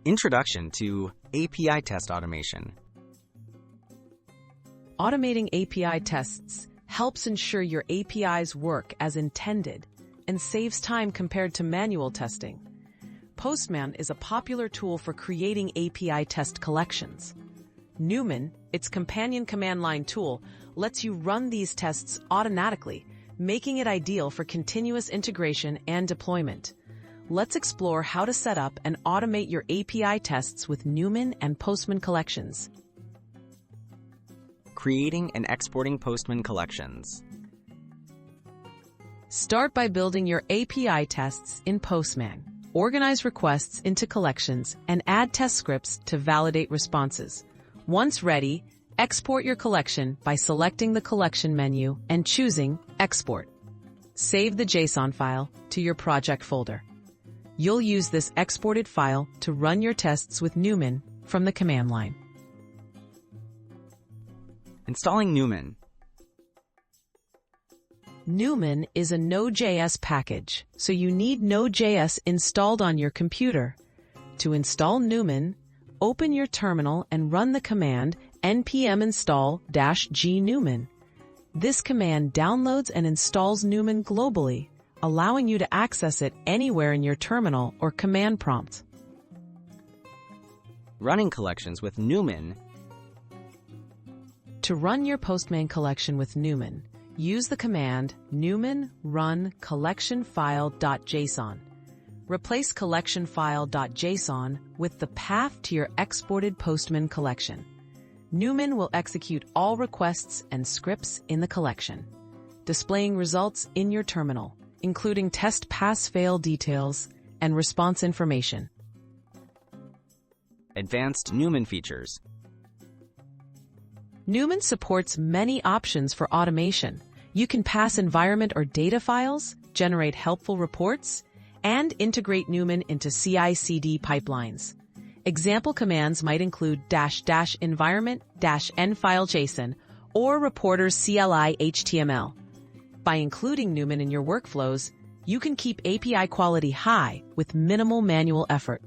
Introduction to API test automation. Automating API tests helps ensure your APIs work as intended and saves time compared to manual testing. Postman is a popular tool for creating API test collections. Newman, its companion command line tool, lets you run these tests automatically, making it ideal for continuous integration and deployment. Let's explore how to set up and automate your API tests with Newman and Postman collections. Creating and exporting Postman collections. Start by building your API tests in Postman. Organize requests into collections and add test scripts to validate responses. Once ready, export your collection by selecting the collection menu and choosing Export. Save the JSON file to your project folder. You'll use this exported file to run your tests with Newman from the command line. Installing Newman. Newman is a Node.js package, so you need Node.js installed on your computer. To install Newman, open your terminal and run the command npm install-g Newman. This command downloads and installs Newman globally, allowing you to access it anywhere in your terminal or command prompt. Running collections with Newman. To run your Postman collection with Newman, use the command newman run collectionfile.json. Replace collectionfile.json with the path to your exported Postman collection. Newman will execute all requests and scripts in the collection, displaying results in your terminal, including test pass-fail details and response information. Advanced Newman features. Newman supports many options for automation. You can pass environment or data files, generate helpful reports, and integrate Newman into CI/CD pipelines. Example commands might include --environment--nfile.json or reporters CLI HTML. By including Newman in your workflows, you can keep API quality high with minimal manual effort.